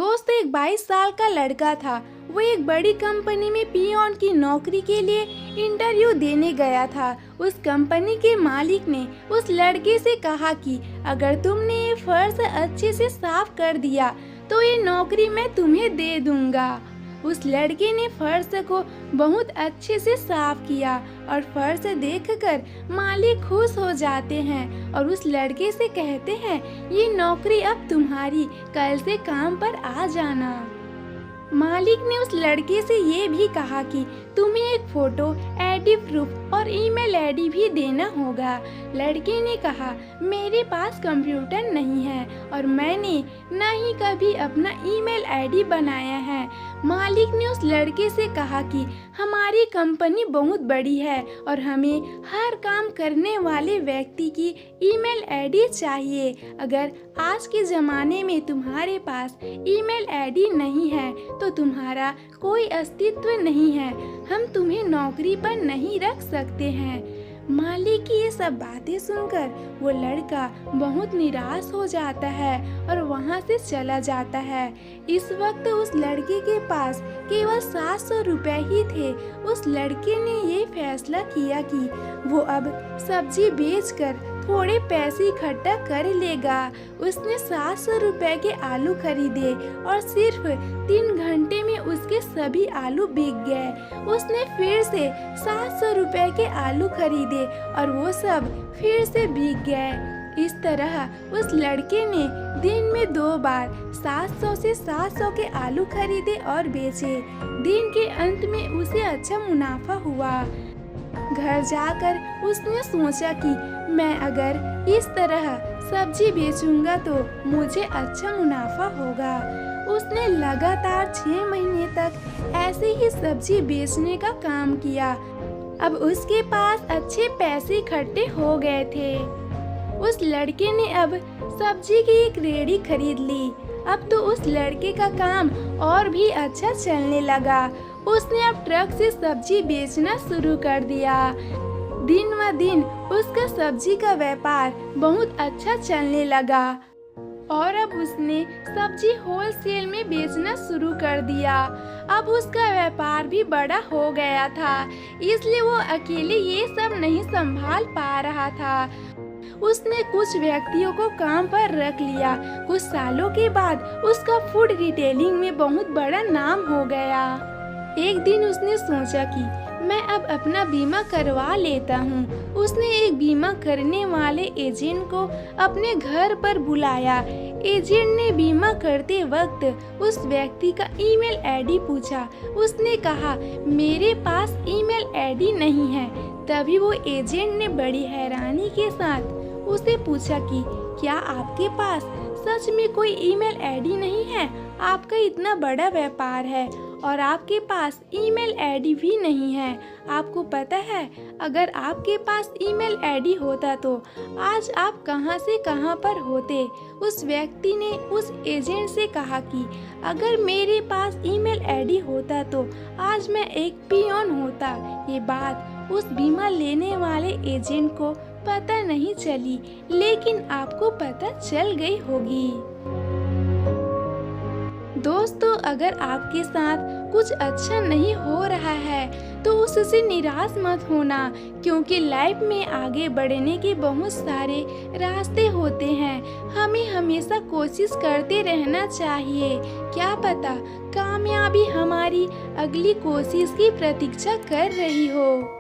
दोस्त एक 22 साल का लड़का था। वो एक बड़ी कंपनी में पियोन की नौकरी के लिए इंटरव्यू देने गया था। उस कंपनी के मालिक ने उस लड़के से कहा कि अगर तुमने ये फर्श अच्छे से साफ कर दिया तो ये नौकरी मैं तुम्हें दे दूंगा। उस लड़के ने फर्श को बहुत अच्छे से साफ किया और फर्श देखकर मालिक खुश हो जाते हैं और उस लड़के से कहते हैं, ये नौकरी अब तुम्हारी, कल से काम पर आ जाना। मालिक ने उस लड़के से ये भी कहा कि तुम्हें एक फोटो, आईडी प्रूफ और ईमेल आईडी भी देना होगा। लड़के ने कहा, मेरे पास कंप्यूटर नहीं है और मैंने न ही कभी अपना ईमेल आईडी बनाया है। मालिक ने उस लड़के से कहा कि हमारी कंपनी बहुत बड़ी है और हमें हर काम करने वाले व्यक्ति की ईमेल आईडी चाहिए। अगर आज के ज़माने में तुम्हारे पास ईमेल आईडी नहीं है तो तुम्हारा कोई अस्तित्व नहीं है। हम तुम्हें नौकरी पर नहीं रख सकते हैं। मालिक की ये सब बातें सुनकर वो लड़का बहुत निराश हो जाता है और वहाँ से चला जाता है। इस वक्त उस लड़के के पास केवल 700 रुपए ही थे। उस लड़के ने ये फैसला किया कि वो अब सब्जी बेचकर थोड़े पैसे इकट्ठा कर लेगा। उसने 700 रुपए के आलू खरीदे और सिर्फ 3 घंटे में उसके सभी आलू बिक गए। उसने फिर से 700 रुपए के आलू खरीदे और वो सब फिर से बिक गए। इस तरह उस लड़के ने दिन में 2 बार 700 से 700 के आलू खरीदे और बेचे। दिन के अंत में उसे अच्छा मुनाफा हुआ। घर जाकर उसने सोचा कि मैं अगर इस तरह सब्जी बेचूंगा तो मुझे अच्छा मुनाफा होगा। उसने लगातार 6 महीने तक ऐसे ही सब्जी बेचने का काम किया। अब उसके पास अच्छे पैसे इकट्ठे हो गए थे। उस लड़के ने अब सब्जी की एक रेहड़ी खरीद ली। अब तो उस लड़के का काम और भी अच्छा चलने लगा। उसने अब ट्रक से सब्जी बेचना शुरू कर दिया। दिन व दिन उसका सब्जी का व्यापार बहुत अच्छा चलने लगा और अब उसने सब्जी होलसेल में बेचना शुरू कर दिया। अब उसका व्यापार भी बड़ा हो गया था, इसलिए वो अकेले ये सब नहीं संभाल पा रहा था। उसने कुछ व्यक्तियों को काम पर रख लिया। कुछ सालों के बाद उसका फूड रिटेलिंग में बहुत बड़ा नाम हो गया। एक दिन उसने सोचा कि मैं अब अपना बीमा करवा लेता हूँ। उसने एक बीमा करने वाले एजेंट को अपने घर पर बुलाया। एजेंट ने बीमा करते वक्त उस व्यक्ति का ईमेल आईडी पूछा। उसने कहा, मेरे पास ईमेल आईडी नहीं है। तभी वो एजेंट ने बड़ी हैरानी के साथ उसे पूछा कि क्या आपके पास सच में कोई ईमेल आईडी नहीं है? आपका इतना बड़ा व्यापार है और आपके पास ईमेल आईडी भी नहीं है। आपको पता है, अगर आपके पास ईमेल आईडी होता तो आज आप कहां से कहां पर होते। उस व्यक्ति ने उस एजेंट से कहा कि अगर मेरे पास ईमेल आईडी होता तो आज मैं एक पियोन होता। ये बात उस बीमा लेने वाले एजेंट को पता नहीं चली, लेकिन आपको पता चल गई होगी। दोस्तों, अगर आपके साथ कुछ अच्छा नहीं हो रहा है तो उससे निराश मत होना, क्योंकि लाइफ में आगे बढ़ने के बहुत सारे रास्ते होते हैं। हमें हमेशा कोशिश करते रहना चाहिए। क्या पता कामयाबी हमारी अगली कोशिश की प्रतीक्षा कर रही हो।